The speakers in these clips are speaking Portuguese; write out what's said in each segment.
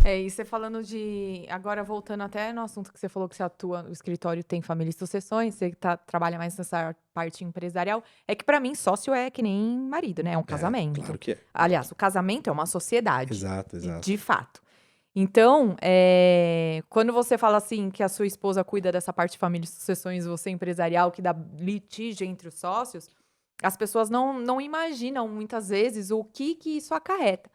E você falando de agora voltando até no assunto que você falou que você atua o escritório tem família e sucessões, você trabalha mais nessa parte empresarial, é que pra mim sócio é que nem marido, né, é um É, casamento. claro que é. Aliás, o casamento é uma sociedade, Exato, de exato. fato. Então, quando você fala assim que a sua esposa cuida dessa parte de família e sucessões, você é empresarial que dá litígio entre os sócios, as pessoas não imaginam muitas vezes o que isso acarreta.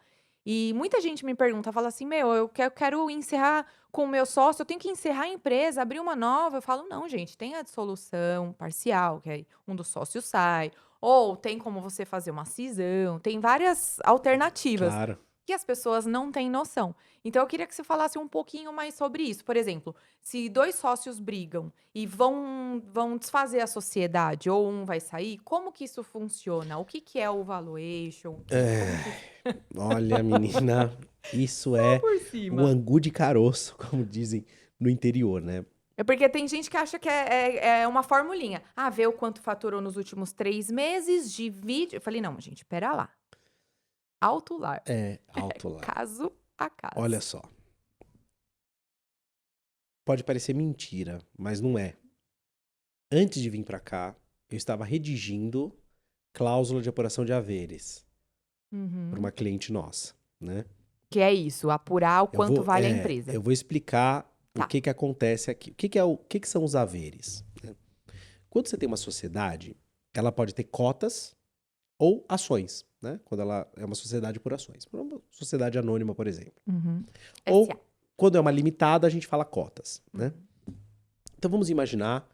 E muita gente me pergunta, fala assim: "Meu, eu quero encerrar com o meu sócio, eu tenho que encerrar a empresa, abrir uma nova?" Eu falo: "Não, gente, tem a dissolução parcial, que aí um dos sócios sai, ou tem como você fazer uma cisão, tem várias alternativas Claro. que as pessoas não têm noção. Então eu queria que você falasse um pouquinho mais sobre isso. Por exemplo, se 2 sócios brigam e vão desfazer a sociedade ou um vai sair, como que isso funciona? O que que é o valuation? Como que Olha, menina, isso é por o cima. angu de caroço, como dizem no interior, né? É porque tem gente que acha que é uma formulinha. Ah, vê o quanto faturou nos últimos 3 meses, divide eu falei: "Não, gente, espera lá, alto lá, É, alto lá. caso a Olha caso". só, pode parecer mentira, mas não é. Antes de vir pra cá, eu estava redigindo cláusula de apuração de haveres para Uhum. uma cliente nossa, né? Que é isso, apurar o quanto vale a empresa. Eu vou explicar o Tá. que que acontece aqui. O que que são os haveres, né? Quando você tem uma sociedade, ela pode ter cotas ou ações, né? Quando ela é uma sociedade por ações. Uma sociedade anônima, por exemplo. Uhum. SA. Ou quando é uma limitada, a gente fala cotas, né? Uhum. Então vamos imaginar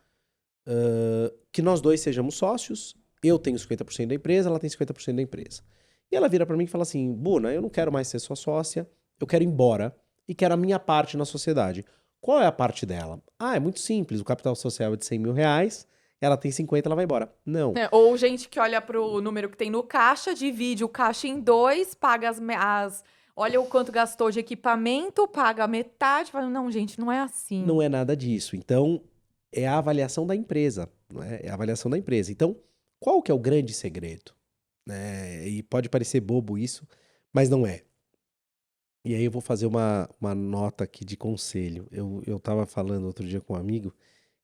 que nós dois sejamos sócios, eu tenho 50% da empresa, ela tem 50% da empresa. E ela vira para mim e fala assim: Buna, eu não quero mais ser sua sócia, eu quero ir embora e quero a minha parte na sociedade. Qual é a parte dela? Ah, é muito simples, o capital social é de 100 mil reais, ela tem 50, ela vai embora. Não, Ou gente que olha para o número que tem no caixa, divide o caixa em 2, paga olha o quanto gastou de equipamento, paga a metade, fala: "Não, gente, não é assim". não é nada disso. Então, é a avaliação da empresa, não é? É a avaliação da empresa. Então, qual que é o grande segredo? Né? E pode parecer bobo isso, mas não é. E aí eu vou fazer uma nota aqui de conselho. Eu estava falando outro dia com um amigo,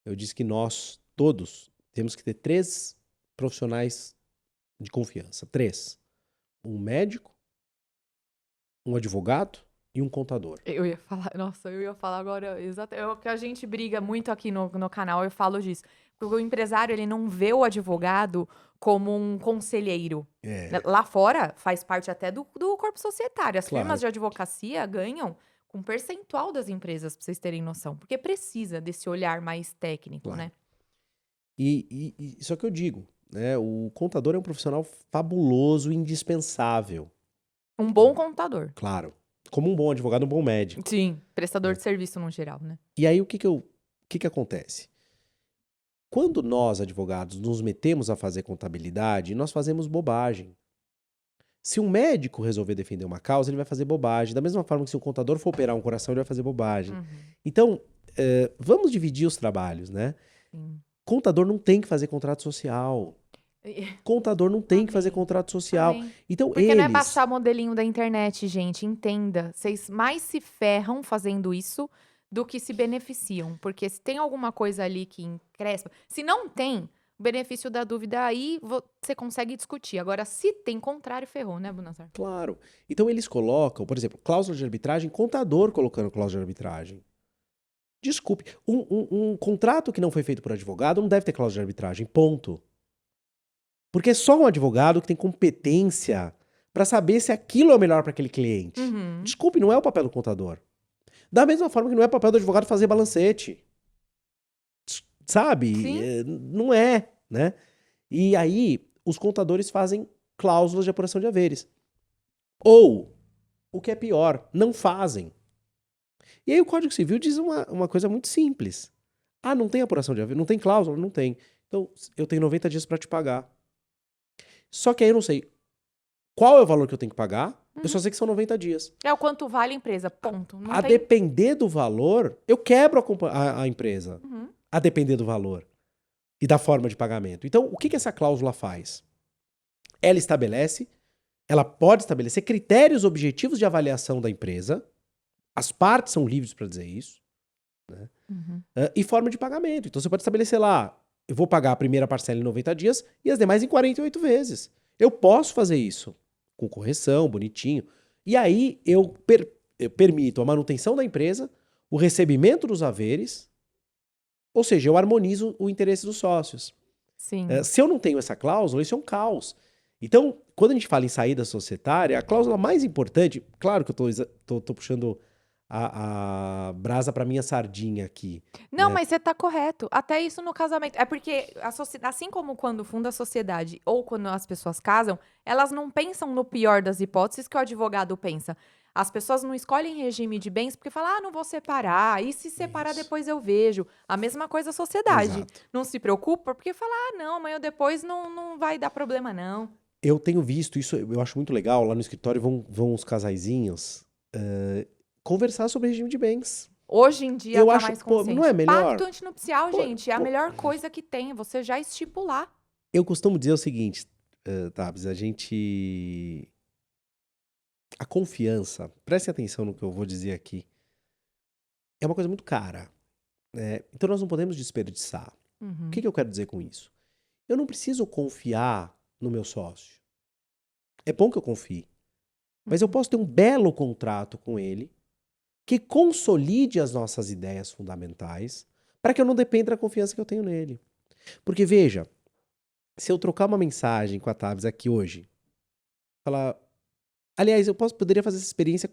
eu disse que nós, todos, temos que ter 3 profissionais de confiança. 3. Um médico, um advogado e um contador. Eu ia falar nossa, eu ia falar agora é o que a gente briga muito aqui no canal, eu falo disso. Porque o empresário, ele não vê o advogado como um conselheiro. Né, É, lá fora, faz parte até do corpo societário. As firmas claro, de advocacia ganham com percentual das empresas, pra vocês terem noção, porque precisa desse olhar mais técnico, claro. né. Só que eu digo, né, o contador é um profissional fabuloso, indispensável, Um bom contador. claro. Como um bom advogado, um bom médico, Sim, prestador né. de serviço no geral, né. E aí o que que acontece? Quando nós, advogados, nos metemos a fazer contabilidade, nós fazemos bobagem. Se um médico resolver defender uma causa, ele vai fazer bobagem. Da mesma forma que se um contador for operar um coração, ele vai fazer bobagem. Uhum, Então, vamos dividir os trabalhos, né? sim. Contador não tem que fazer contrato social. E Contador não tem que fazer amém, contrato social. amém. Então, Porque não é eles. baixar modelinho da internet, gente, entenda. Vocês mais se ferram fazendo isso do que se beneficiam, porque se tem alguma coisa ali que encrespa se não tem, o benefício da dúvida aí você consegue discutir. Agora se tem contrário, ferrou, né, Bunazar? Claro. Então, eles colocam, por exemplo, cláusula de arbitragem, contador colocando cláusula de arbitragem. Desculpe, um contrato que não foi feito por advogado não deve ter cláusula de arbitragem, ponto. Porque é só um advogado que tem competência para saber se aquilo é o melhor para aquele cliente. Uhum. Desculpe, não é o papel do contador. Da mesma forma que não é papel do advogado fazer balancete. Sabe? Sim. Não é, né? E aí, os contadores fazem cláusulas de apuração de haveres. Ou, o que é pior, não fazem. E aí o Código Civil diz uma coisa muito simples. Ah, não tem apuração de haveres? Não tem cláusula? Não tem. Então, eu tenho 90 dias para te pagar. Só que aí eu não sei qual é o valor que eu tenho que pagar, eu só Uhum. sei que são 90 dias. É o quanto vale a empresa, ponto. Não A tem depender do valor, eu quebro a empresa. uhum. A depender do valor e da forma de pagamento. Então, o que que essa cláusula faz? Ela pode estabelecer critérios objetivos de avaliação da empresa, As partes são livres para dizer isso. Uhum. E forma de pagamento. Então você pode estabelecer lá, eu vou pagar a primeira parcela em 90 dias e as demais em 48 vezes. Eu posso fazer isso com correção, bonitinho. E aí eu permito a manutenção da empresa, o recebimento dos haveres, ou seja, eu harmonizo o interesse dos sócios. Sim. Se eu não tenho essa cláusula, isso é um caos. Então, quando a gente fala em saída societária, a cláusula mais importante, claro que eu tô puxando a brasa para minha sardinha aqui. Não, né? mas você tá correto. Até isso no casamento. É porque, assim como quando funda a sociedade ou quando as pessoas casam, elas não pensam no pior das hipóteses que o advogado pensa. As pessoas não escolhem regime de bens porque falam, não vou separar, e se separar Isso. depois eu vejo. A mesma coisa a sociedade. Exato. Não se preocupa porque fala, não, amanhã ou depois não vai dar problema, não. Eu tenho visto isso, eu acho muito legal. Lá no escritório vão os casaizinhos conversar sobre regime de bens. Hoje em dia Eu tá acho, mais pô, consciente. não é melhor? Pacto antinupcial, gente, é a melhor coisa que tem, você já estipular. Eu costumo dizer o seguinte, Tabs, a confiança, prestem atenção no que eu vou dizer aqui, é uma coisa muito cara. Né? Então nós não podemos desperdiçar. O que eu quero dizer com isso? Eu não preciso confiar no meu sócio. É bom que eu confie. Mas eu posso ter um belo contrato com ele que consolide as nossas ideias fundamentais para que eu não dependa da confiança que eu tenho nele. Porque, veja, se eu trocar uma mensagem com a Tabs aqui hoje, falar... Aliás, poderia fazer essa experiência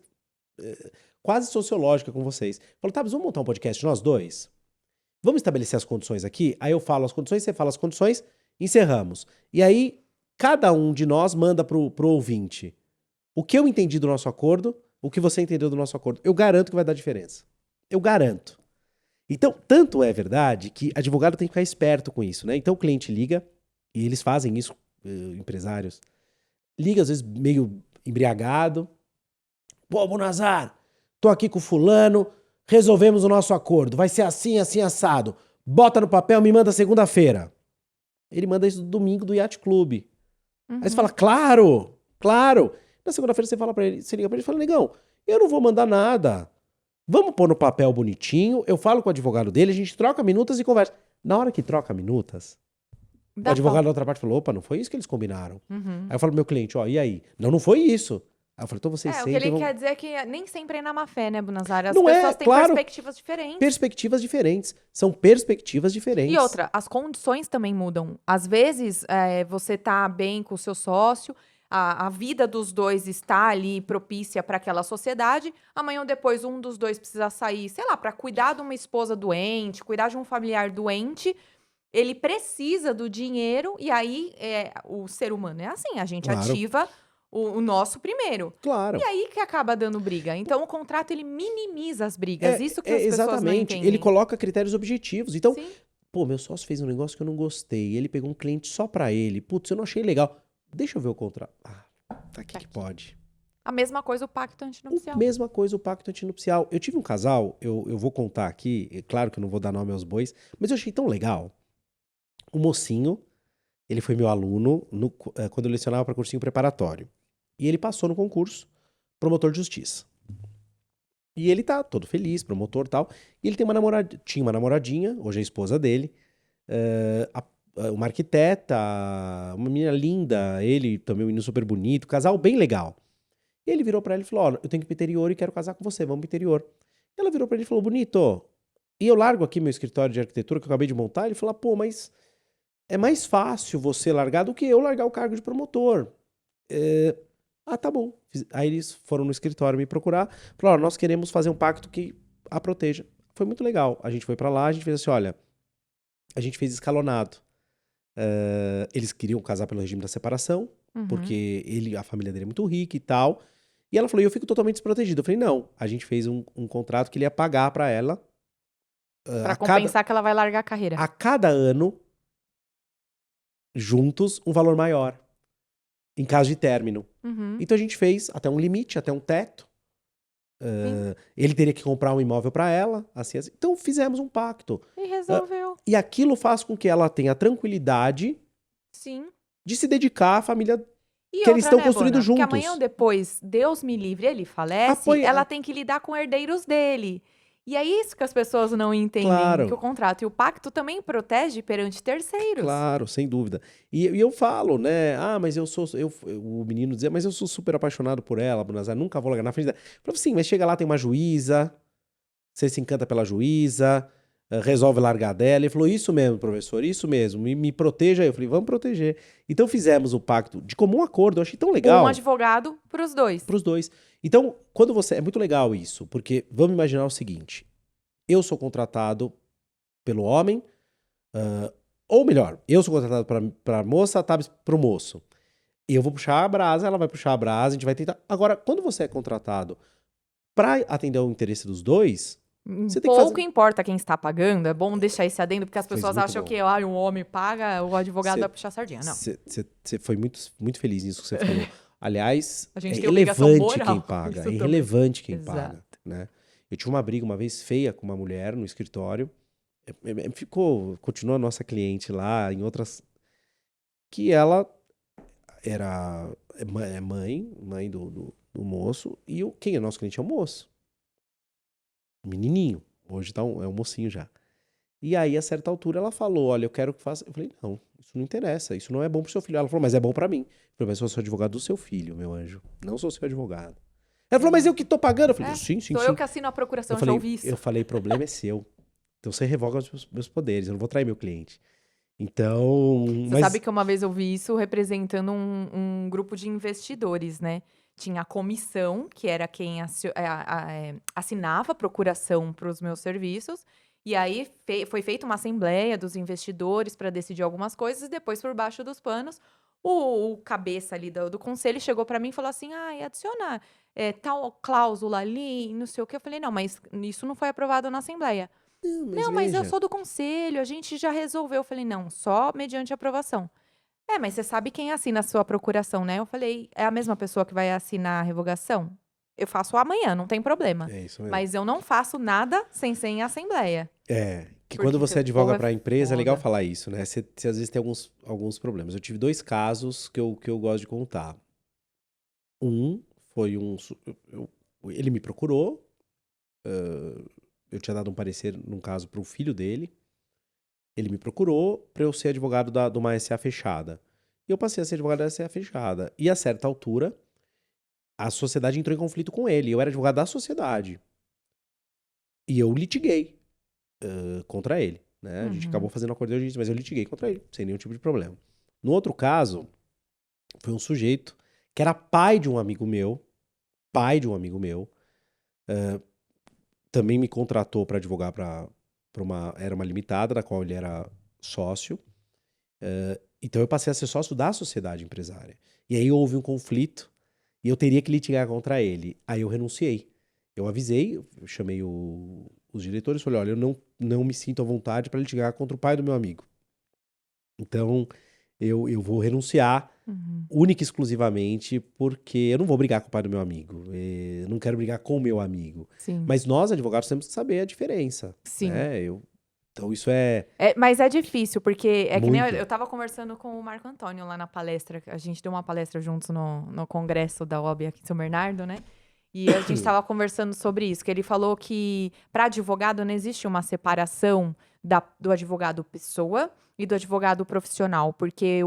quase sociológica com vocês. Falo, Tabs, vamos montar um podcast nós dois? Vamos estabelecer as condições aqui? Aí eu falo as condições, você fala as condições, encerramos. E aí, cada um de nós manda pro ouvinte o que eu entendi do nosso acordo, o que você entendeu do nosso acordo. Eu garanto que vai dar diferença. Eu garanto. Então, tanto é verdade que advogado tem que ficar esperto com isso, né? Então o cliente liga, e eles fazem isso, empresários, liga às vezes meio embriagado. Pô, Bonazar, tô aqui com o fulano, resolvemos o nosso acordo, vai ser assim, assim, assado. Bota no papel, me manda segunda-feira. Ele manda isso no domingo do Yacht Club. Aí você fala, claro, claro. Na segunda-feira você fala para ele, você liga pra ele e fala, negão, eu não vou mandar nada. Vamos pôr no papel bonitinho, eu falo com o advogado dele, a gente troca minutas e conversa. Na hora que troca minutas, o advogado da outra parte falou, opa, não foi isso que eles combinaram. Aí eu falo pro meu cliente, ó, e aí? Não foi isso. Aí eu falei, então vocês o que sentem... ele quer dizer é que nem sempre é na má fé, né, Bonazar? As Não pessoas têm claro, perspectivas diferentes. Perspectivas diferentes. São perspectivas diferentes. E outra, as condições também mudam. Às vezes, você tá bem com o seu sócio, a vida dos dois está ali propícia para aquela sociedade. Amanhã ou depois, um dos dois precisa sair, sei lá, para cuidar de uma esposa doente, cuidar de um familiar doente. Ele precisa do dinheiro e aí o ser humano é assim, a gente ativa o nosso primeiro. Claro. E aí que acaba dando briga. Então o contrato ele minimiza as brigas. Isso que as pessoas não entendem. Ele coloca critérios objetivos. Então, Sim. Pô, meu sócio fez um negócio que eu não gostei. Ele pegou um cliente só pra ele. Putz, eu não achei legal. Deixa eu ver o contrato. Tá aqui que pode. A mesma coisa o pacto antinupcial. Mesma coisa o pacto antinupcial. Eu tive um casal, eu vou contar aqui, é claro que eu não vou dar nome aos bois, mas eu achei tão legal. O mocinho, ele foi meu aluno quando eu lecionava para cursinho preparatório. E ele passou no concurso, promotor de justiça. E ele tá todo feliz, promotor e tal. E ele tinha uma namoradinha, hoje é a esposa dele, uma arquiteta, uma menina linda, ele também um menino super bonito, casal bem legal. E ele virou pra ela e falou, eu tenho que ir pro interior e quero casar com você, vamos pro interior. E ela virou pra ele e falou, bonito, e eu largo aqui meu escritório de arquitetura que eu acabei de montar? Ele falou, pô, mas é mais fácil você largar do que eu largar o cargo de promotor. Tá bom. Aí eles foram no escritório me procurar, falaram, nós queremos fazer um pacto que a proteja. Foi muito legal. A gente foi pra lá, a gente fez assim, olha, a gente fez escalonado. Eles queriam casar pelo regime da separação, porque a família dele é muito rica e tal. E ela falou, eu fico totalmente desprotegido. Eu falei, não, a gente fez um contrato que ele ia pagar pra ela. Pra compensar que ela vai largar a carreira. A cada ano, juntos, um valor maior. Em caso de término. Então a gente fez até um limite, até um teto. Ele teria que comprar um imóvel pra ela, assim. Então fizemos um pacto. E resolveu. E aquilo faz com que ela tenha tranquilidade Sim. de se dedicar à família E Que eles outra, estão né, construindo Bona? Porque amanhã ou juntos. depois, Deus me livre, ele falece, Apoia... ela tem que lidar com herdeiros dele. E é isso que as pessoas não entendem, que o Claro, contrato e o pacto também protege perante terceiros. claro, sem dúvida. E eu falo, né? Ah, mas eu sou. O menino dizia, mas eu sou super apaixonado por ela, Bonazar, nunca vou largar na frente dela. Eu falei, sim, mas chega lá, tem uma juíza, você se encanta pela juíza, resolve largar dela. Ele falou, isso mesmo, professor, isso mesmo, me proteja aí. Eu falei, vamos proteger. Então fizemos o pacto de comum acordo, eu achei tão Um legal advogado para os dois. para os dois. Então, quando você. É muito legal isso, porque vamos imaginar o seguinte: eu sou contratado pelo homem, ah, ou melhor, eu sou contratado para a moça, a Tabs para o moço. Eu vou puxar a brasa, ela vai puxar a brasa, a gente vai tentar. Agora, quando você é contratado para atender o interesse dos dois, você tem que fazer. Pouco importa quem está pagando, é bom deixar esse adendo, porque as Fez pessoas muito acham bom. que um homem paga, o advogado vai puxar a sardinha. Não. Você foi muito, muito feliz nisso que você falou. Aliás, A gente é tem obrigação irrelevante moral quem com paga. isso É também. irrelevante quem Exato. paga, né? Eu tive uma briga uma vez feia com uma mulher no escritório. Continua a nossa cliente lá, em outras. Que ela é mãe do moço, e quem é nosso cliente é o moço. Menininho. Hoje é um mocinho já. E aí, a certa altura, ela falou: Olha, eu quero que faça. Eu falei: Não, isso não interessa, isso não é bom pro seu filho. Ela falou: Mas é bom pra mim. Eu falei: Mas eu sou advogado do seu filho, meu anjo. Não sou seu advogado. Ela falou: Mas eu que tô pagando. Eu falei: Sim, sim, Sou sim. eu que assino a procuração, já ouvi isso. Eu falei: Problema é seu. Então você revoga os meus poderes, eu não vou trair meu cliente. Então. Você sabe que uma vez eu vi isso representando um grupo de investidores, né? Tinha a comissão, que era quem assinava a procuração para os meus serviços. E aí foi feita uma assembleia dos investidores para decidir algumas coisas. E depois, por baixo dos panos, o cabeça ali do conselho chegou para mim e falou assim: adiciona tal cláusula ali, não sei o que. Eu falei: Não, mas isso não foi aprovado na assembleia. Mas Não, mas eu veja. sou do conselho, a gente já resolveu. Eu falei, não, só mediante aprovação. Mas você sabe quem assina a sua procuração, né? Eu falei, é a mesma pessoa que vai assinar a revogação? Eu faço amanhã, não tem problema. É isso mesmo. Mas eu não faço nada sem ser em assembleia. Que Porque quando você esse povo advoga é para a empresa, é legal foda. falar isso, né? Você às vezes tem alguns problemas. Eu tive 2 casos que eu gosto de contar. Um foi ele me procurou, eu tinha dado um parecer num caso para o filho dele. Ele me procurou para eu ser advogado de uma SA fechada. E eu passei a ser advogado da SA fechada. E a certa altura, a sociedade entrou em conflito com ele. Eu era advogado da sociedade. E eu litiguei contra ele. Né? A gente acabou fazendo um acordo de audiência, mas eu litiguei contra ele, sem nenhum tipo de problema. No outro caso, foi um sujeito que era pai de um amigo meu, também me contratou para advogar para era uma limitada, da qual ele era sócio. Então eu passei a ser sócio da sociedade empresária. E aí houve um conflito e eu teria que litigar contra ele. Aí eu renunciei. Eu avisei, eu chamei os diretores e falei: Olha, eu não me sinto à vontade para litigar contra o pai do meu amigo. Então eu vou renunciar única e exclusivamente porque eu não vou brigar com o pai do meu amigo. Eu não quero brigar com o meu amigo. Sim. Mas nós, advogados, temos que saber a diferença. Sim. Né? Então isso é... Mas é difícil, porque é que nem Muito. eu tava conversando com o Marco Antônio lá na palestra. A gente deu uma palestra juntos no congresso da OAB aqui em São Bernardo, né? E a gente tava conversando sobre isso, que ele falou que para advogado não existe uma separação do advogado pessoa e do advogado profissional, porque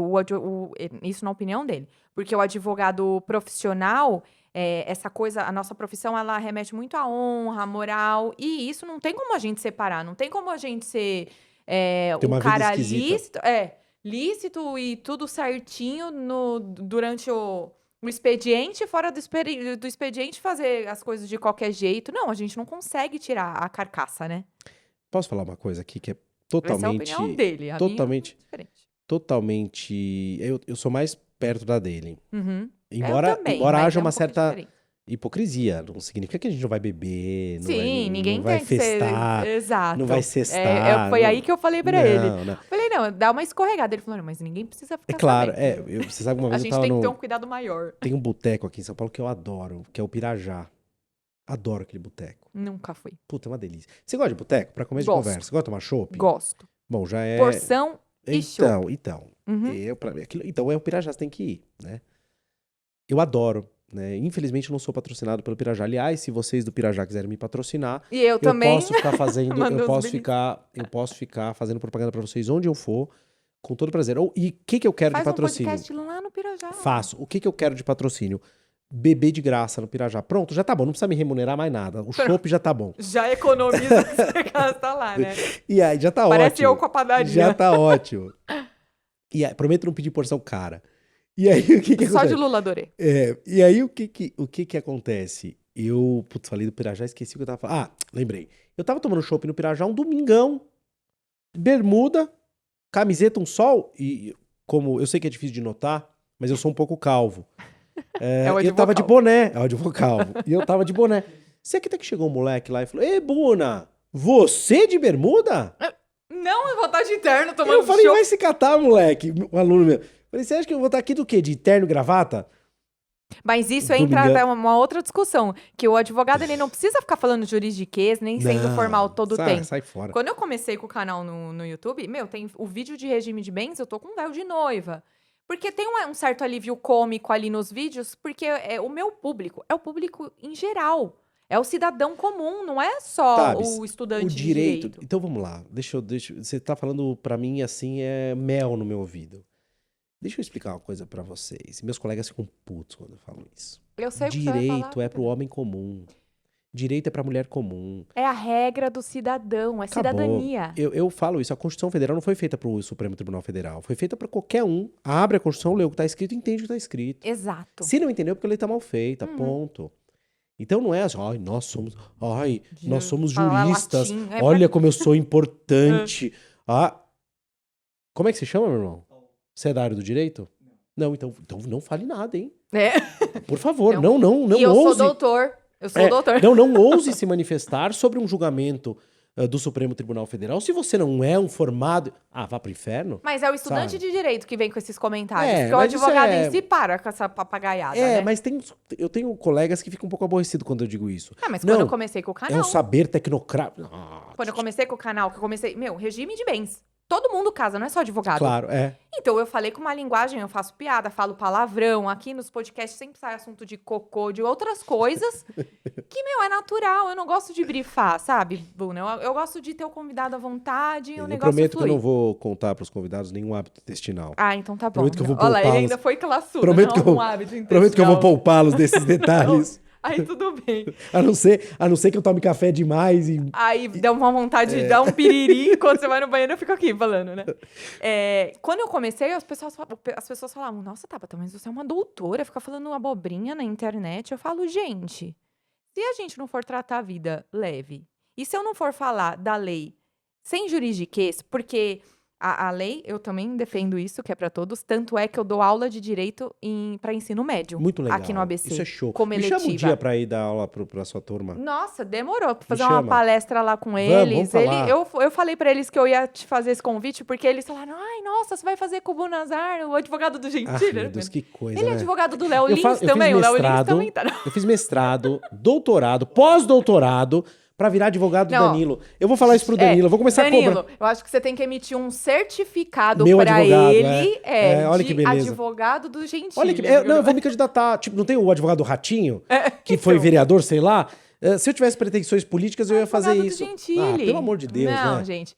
isso na opinião dele, porque o advogado profissional, essa coisa, a nossa profissão, ela remete muito à honra, à moral, e isso não tem como a gente separar, não tem como a gente ser Tem uma um vida cara esquisita. lícito e tudo certinho durante o expediente, fora do expediente, fazer as coisas de qualquer jeito. Não, a gente não consegue tirar a carcaça, né? Posso falar uma coisa aqui que é Essa é a opinião totalmente... dele, a minha é diferente. Totalmente... Eu sou mais perto da dele. Uhum. Embora mas haja é um uma pouco certa diferente. hipocrisia. Não significa que a gente não vai beber, Sim, ninguém não vai tem que ser. festar, Exato. não vai cestar. Foi aí que eu falei pra ele. Não. Falei, não, dá uma escorregada. Ele falou, não, mas ninguém precisa É ficar claro, sabendo. você sabe que uma A vez eu gente tava tem que ter um cuidado maior. Tem um boteco aqui em São Paulo que eu adoro, que é o Pirajá. Adoro aquele boteco. Nunca fui. Puta, é uma delícia. Você gosta de boteco? Pra começo de Gosto. conversa. Você gosta de tomar chopp? Gosto. Bom, já é... Porção e chopp. Então. Uhum. Então é o Pirajá, você tem que ir, né? eu adoro, né? Infelizmente eu não sou patrocinado pelo Pirajá. Aliás, se vocês do Pirajá quiserem me patrocinar, E eu também. posso ficar fazendo, Manda eu os posso links. ficar fazendo propaganda pra vocês onde eu for, com todo prazer. E o que eu quero Faz de um patrocínio? podcast lá no Pirajá. Faço. O que eu quero de patrocínio? Beber de graça no Pirajá. Pronto, já tá bom, não precisa me remunerar mais nada. O chopp já tá bom. Já economiza o que você gasta lá, né? E aí, já tá Parece ótimo. eu com a padaria. Já tá ótimo. E aí, prometo não pedir porção cara. E aí, o que Só acontece? de Lula, adorei. E aí, o que acontece? Eu, falei do Pirajá, esqueci o que eu tava falando. Ah, lembrei. Eu tava tomando chopp no Pirajá um domingão. Bermuda, camiseta, um sol. E como eu sei que é difícil de notar, mas eu sou um pouco calvo. Eu tava de boné. É o advocalvo. E eu tava de boné. Você acredita que chegou um moleque lá e falou: Ei, Buna, você de bermuda? Não, eu vou estar de terno tomando Eu falei: chopp. Vai se catar, moleque. Um aluno meu. Falei: Você acha que eu vou estar aqui do quê? De terno e gravata? Mas isso Domingão. entra até uma outra discussão, que o advogado ele não precisa ficar falando juridiquês, nem sendo Não, formal todo o tempo. Sai fora. Quando eu comecei com o canal no YouTube, tem o vídeo de regime de bens, eu tô com um véu de noiva. Porque tem um certo alívio cômico ali nos vídeos, porque o meu público é o público em geral. É o cidadão comum, não é só Tabs, o estudante o de direito. direito. Então vamos lá. Você tá falando pra mim assim, é mel no meu ouvido. Deixa eu explicar uma coisa pra vocês. Meus colegas ficam putos quando eu falo isso. Eu sei o que você vai Direito falar. é pro homem comum. Direito é pra mulher comum. É a regra do cidadão, é Acabou. cidadania. Eu falo isso. A Constituição Federal não foi feita pro Supremo Tribunal Federal. Foi feita pra qualquer um. Abre a Constituição, lê o que tá escrito e entende o que tá escrito. Exato. Se não entendeu, é porque a lei tá mal feita. Ponto. Então não é assim, nós somos Falar juristas. latim, Olha como eu sou importante. Como é que se chama, meu irmão? Você é da área do direito? Não, então não fale nada, hein? Por favor, Então, não e eu ouse. sou doutor. Eu sou doutor. Não ouse se manifestar sobre um julgamento do Supremo Tribunal Federal se você não é um formado. Vá pro inferno. Mas é o estudante Sabe? de direito que vem com esses comentários. É, porque o mas isso advogado é- em si para com essa papagaiada, né? Mas eu tenho colegas que ficam um pouco aborrecidos quando eu digo isso. Mas Não, quando eu comecei com o É canal... um saber tecnocrata. Quando eu comecei com o canal, que eu comecei... regime de bens. Todo mundo casa, não é só advogado. Claro, Então, eu falei com uma linguagem, eu faço piada, falo palavrão. Aqui nos podcasts sempre sai assunto de cocô, de outras coisas. Que, é natural. Eu não gosto de brifar, sabe, Buna? Eu gosto de ter o convidado à vontade e o Eu negócio prometo que eu fluir. não vou contar pros convidados nenhum hábito intestinal. Então tá bom. Prometo que eu vou Olha lá, ele poupá-los. ainda foi classudo, Prometo não que eu- um hábito intestinal. Prometo que eu vou poupá-los desses detalhes. Aí tudo bem. A não ser que eu tome café demais e. Aí dá uma vontade de dar um piriri. Quando você vai no banheiro, eu fico aqui falando, né? Quando eu comecei, as pessoas falavam, nossa, Tabata, mas você é uma doutora, fica falando abobrinha na internet. Eu falo, gente, se a gente não for tratar a vida leve, e se eu não for falar da lei sem juridiquês, porque a lei, eu também defendo isso, que é pra todos, tanto é que eu dou aula de direito para ensino médio. Muito legal. Aqui no ABC. Isso é show. Como Me chama um eletiva. dia pra ir dar aula pra sua turma. Nossa, demorou pra fazer Me uma chama. palestra lá com Vamos eles. falar. Eu falei pra eles que eu ia te fazer esse convite, porque eles falaram, nossa, você vai fazer com o Bunazar, o advogado do Gentili. Meu Deus, que coisa, Ele é né? advogado do Léo Eu Lins fa- eu fiz também, o Léo Lins mestrado. também tá. Eu fiz mestrado, doutorado, pós-doutorado pra virar advogado do Não. Danilo. Eu vou falar isso pro Danilo, eu vou começar a Danilo, cobrar. eu acho que você tem que emitir um certificado Meu pra advogado, ele, olha de que beleza. advogado do Gentili. Olha que. Eu vou me candidatar. Tipo, não tem o advogado do Ratinho, que foi então. vereador, sei lá. Se eu tivesse pretensões políticas, eu ia fazer Advogado do isso. Gentili. Pelo amor de Deus, Não, né? gente.